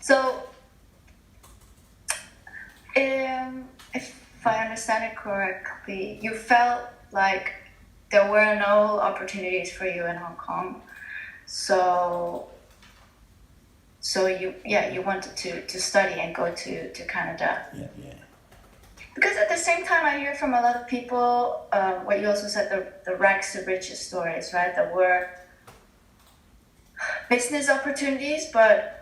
So, if I understand it correctly, you felt like there were no opportunities for you in Hong Kong. So, you wanted to study and go to Canada. Yeah, yeah. Because at the same time, I hear from a lot of people what you also said, the rags to riches stories, right? There were business opportunities, but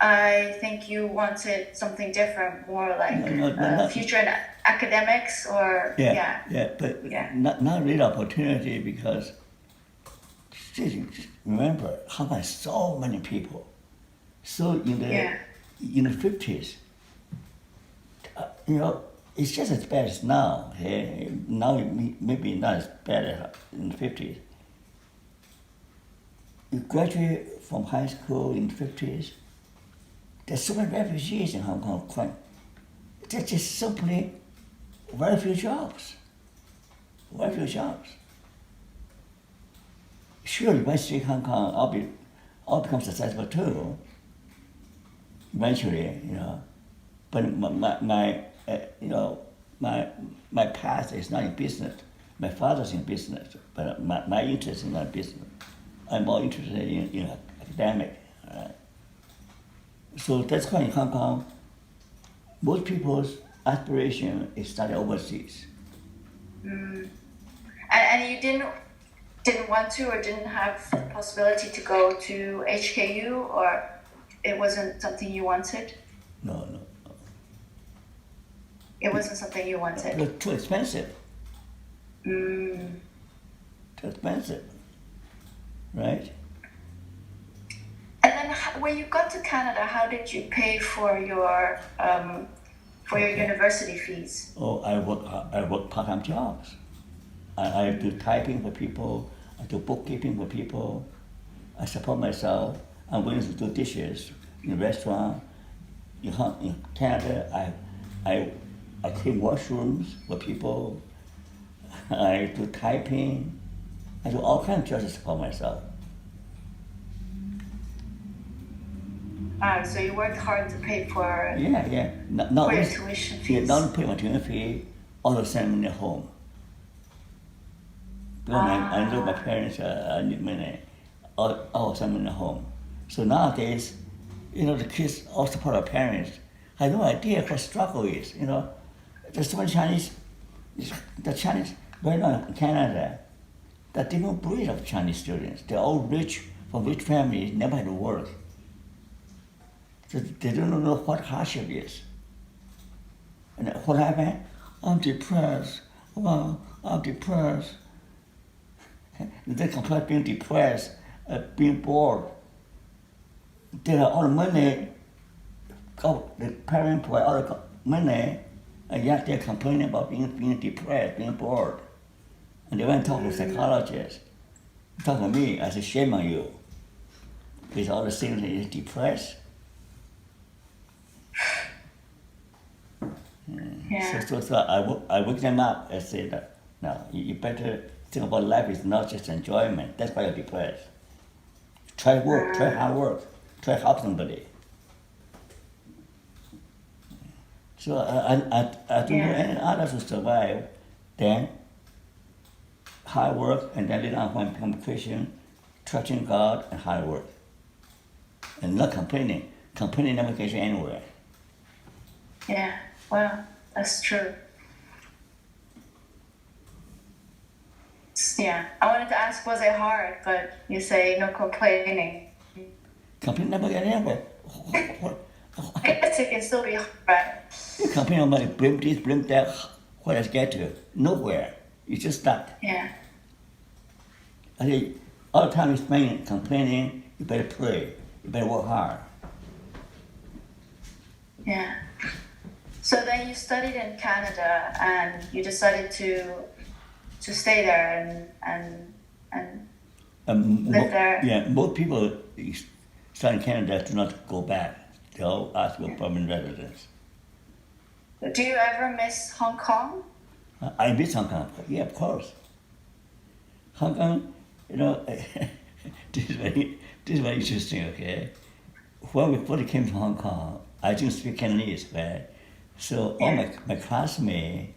I think you wanted something different, more like No. future in academics or But yeah. not really opportunity because remember Hong Kong has so many people. So in the 50s, it's just as bad as now. Okay? Now maybe not as bad as in the 50s. You graduate from high school in the 50s, there's so many refugees in Hong Kong. There's just simply very few jobs. Very few jobs. Sure, if I stay in Hong Kong, I'll become successful too. Eventually, But my path is not in business. My father's in business, but my interest is not business. I'm more interested in academic. So that's why in Hong Kong, most people's aspiration is study overseas. And you didn't want to or didn't have the possibility to go to HKU, or it wasn't something you wanted? No. It wasn't something you wanted. It's too expensive. Mm. Too expensive, right? And then when you got to Canada, how did you pay for your university fees? Oh, I work part-time jobs. I do typing for people. I do bookkeeping for people. I support myself. I'm willing to do dishes in a restaurant. In Canada, I clean washrooms for people. I do typing. I do all kinds of jobs to support myself. So you worked hard to pay for Yeah. for your tuition fees. Yeah, not only pay my tuition fee, also send me home. Because I know my parents need money, all send me home. So nowadays, the kids all support their parents. I have no idea what struggle is. There's so many Chinese. The Chinese right now in Canada, the different breed of Chinese students. They're all rich from rich families, never had to work. So they don't know what hardship is. And what happened? I'm depressed. Well, I'm depressed. They compare being depressed, being bored. They have all the money. The parents provide all the money, and yet they're complaining about being depressed, being bored. And they went to talk to a psychologist. Talk to me. I said, shame on you. With all the things that you're depressed. Yeah. So I woke them up and said that, no, you better think about life is not just enjoyment. That's why you're depressed. Try work, try hard work, try help somebody. So I don't know any others who survive then hard work and then later on when I become a Christian, trusting God and hard work. And not complaining. Complaining never gets you anywhere. Yeah, well, that's true. Yeah, I wanted to ask, was it hard? But you say no complaining. Complain never get anywhere. I guess it can still be hard, right? You complain about blame this, blame that. Where does it get to? Nowhere. You just stuck. Yeah. I think all the time you spend complaining, you better pray. You better work hard. Yeah. So then you studied in Canada and you decided to stay there and live there. Yeah, most people study in Canada do not go back. They'll ask for permanent residence. Do you ever miss Hong Kong? I miss Hong Kong. Yeah, of course. Hong Kong, this is very interesting, okay? when we first came to Hong Kong, I didn't speak Cantonese, right? So all my classmates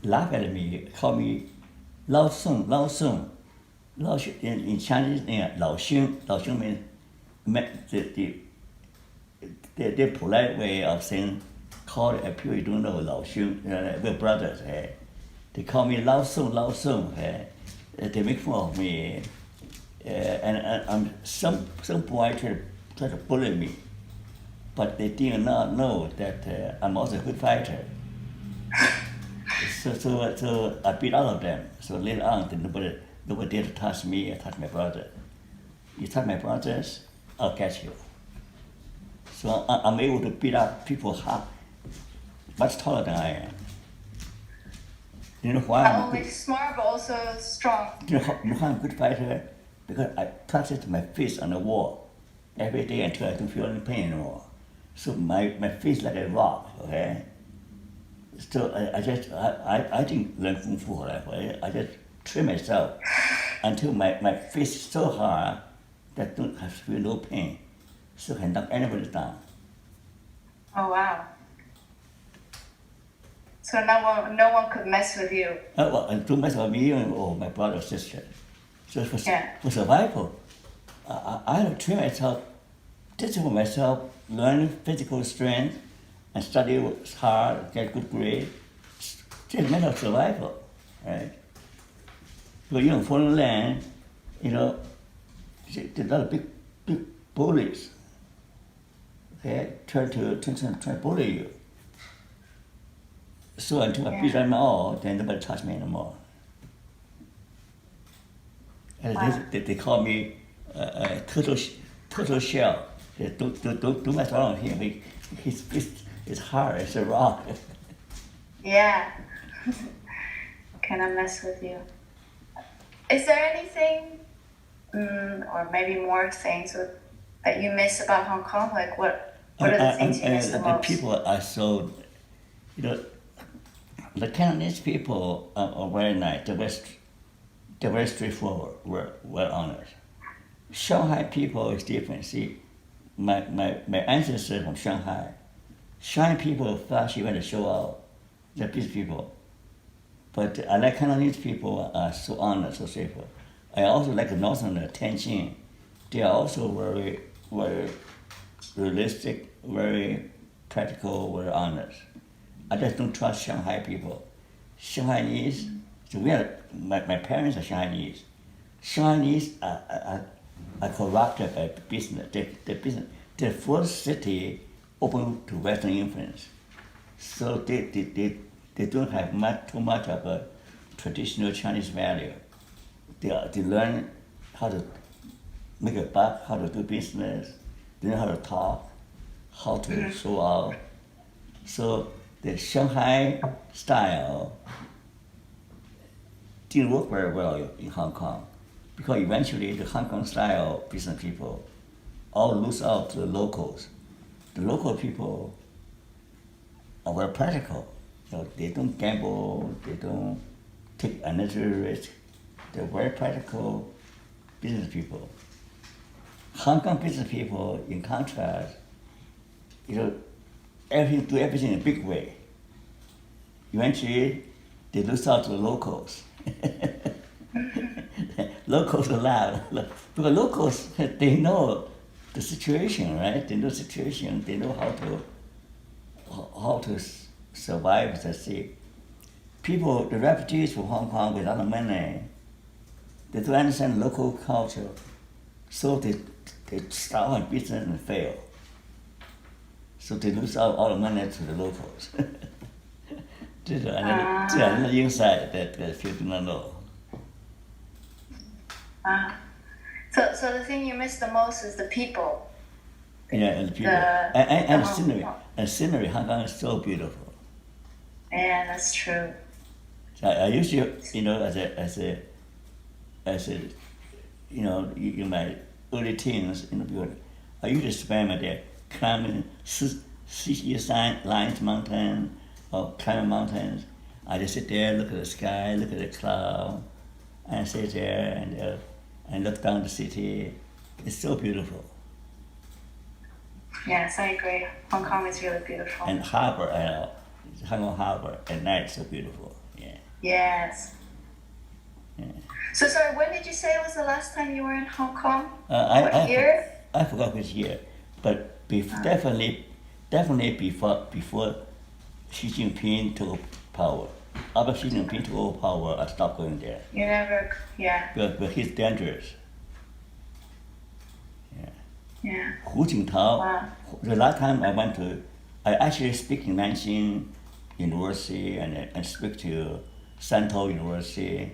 laugh at me, call me Lao Song, Lao Song. Lao in Chinese, Lao Xun. Lao Xun means the polite way of saying, call people you don't know Lao Xun, we're brothers. They call me Lao Song, Lao Song. They make fun of me. And some boy try to bully me, but they did not know that I'm also a good fighter. So I beat all of them. So later on, nobody dare to touch me or touch my brother. You touch my brothers, I'll catch you. So I'm able to beat up people much taller than I am. You know why? Not only smart but also strong. You know why I'm a good fighter? Because I practice my fist on the wall every day until I don't feel any pain anymore. So my fist like a rock, okay? So I didn't learn Kung Fu I just train myself until my fist is so hard that don't have to feel no pain. So I can knock anybody down. Oh wow. So no one could mess with you. And don't mess with me or my brother or sister. So for survival, I have to train myself, discipline myself, learn physical strength, and study hard, get good grade. Just a matter of survival, right? But in foreign land, there's a lot of big bullies. Okay, try to bully you. So until I beat them all, then nobody touch me anymore. And they call me turtle shell. Don't mess around with him. His fist is hard as a rock. Yeah. Cannot mess with you. Is there anything, or maybe more things that you miss about Hong Kong? Like what are the things you miss the most? The people are so, the Cantonese people are very nice. They're very straightforward, well honest. Shanghai people is different. See, my ancestors from Shanghai. Shanghai people flashy when they show out. They're peace people. But I like Cantonese people are so honest, so straightforward. I also like the northern Tianjin. They are also very, very realistic, very practical, very honest. I just don't trust Shanghai people. Shanghainese, so my parents are Shanghainese. Shanghainese are corrupted by business. The first city open to Western influence. So they don't have too much of a traditional Chinese value. They learn how to make a buck, how to do business, they know how to talk, how to show out. So the Shanghai style didn't work very well in Hong Kong because eventually the Hong Kong style business people all lose out to the locals. The local people are very practical. They don't gamble, they don't take unnecessary risk. They're very practical business people. Hong Kong business people, in contrast, do everything in a big way. Eventually, they lose out to the locals. Locals are loud. Because locals, they know the situation, right? They know the situation. They know how to survive as a sea. People, the refugees from Hong Kong without money, they don't understand local culture. So they start on business and fail. So they lose out all the money to the locals. This is another insight that people do not know. So the thing you miss the most is the people. Yeah, and the people. And the scenery. And scenery, Hong Kong is so beautiful. Yeah, that's true. So I used to, in my early teens, I used to spend my day climbing CCE Lines Mountain or climbing mountains. I just sit there, look at the sky, look at the cloud, and sit there and look down the city. It's so beautiful. Yes, I agree. Hong Kong is really beautiful. And harbor, Hong Kong harbor at night so beautiful. Yeah. Yes. Yeah. So sorry, when did you say was the last time you were in Hong Kong? I What year? I forgot which year, but definitely before Xi Jinping took power. After Xi Jinping took over power, I stopped going there You never, yeah, because he's dangerous. yeah. Hu Jintao. Wow. The last time I went to, I actually speak in Nanjing University and speak to Santou University.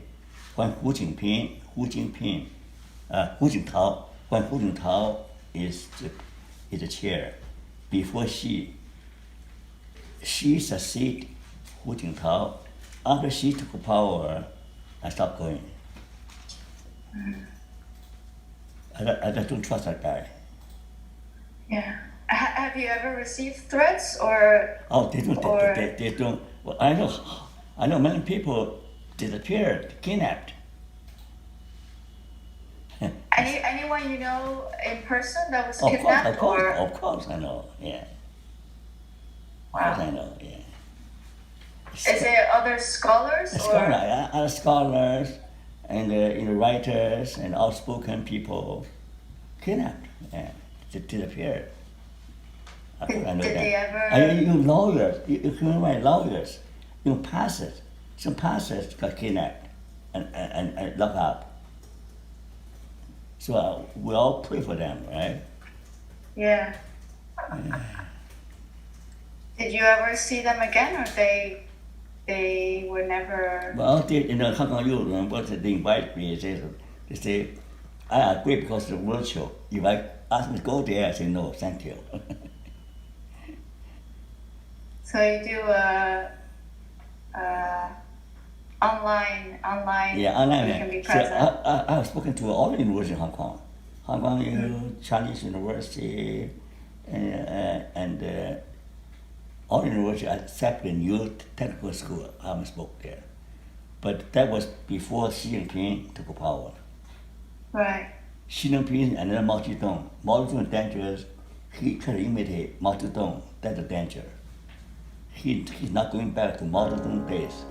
When Hu Jintao, when Hu Jintao is the chair, before Xi succeeded Hu Jintao. After Xi took power, I stopped going. I just don't trust that guy. Yeah. Have you ever received threats or? Oh, they don't. Or- They don't. Well, I know many people disappeared, kidnapped. Anyone you know in person that was Of course, kidnapped or? of course, I know. Yeah, of course, I Wow. know. Yeah. Is it other scholars or? Other scholars, and writers and outspoken people kidnapped and disappeared. I Did know they that. ever? And even lawyers, human rights lawyers, pastors, some pastors got kidnapped and locked up. So we all pray for them, right? Yeah. Did you ever see them again, or they were never? Well, Hong Kong Youth, what they invite me, they say, I agree because it's virtual. If I ask me to go there, I say no, thank you. So you do online. Yeah, online. You can be So present. I have spoken to all the universities in Hong Kong. Hong Kong Chinese University, and all universities except the new technical school. I haven't spoke there. But that was before Xi Jinping took power. Right. Xi Jinping and then Mao Zedong. Mao Zedong is dangerous. He tried to imitate Mao Zedong. That's a danger. He's not going back to Mao Zedong days.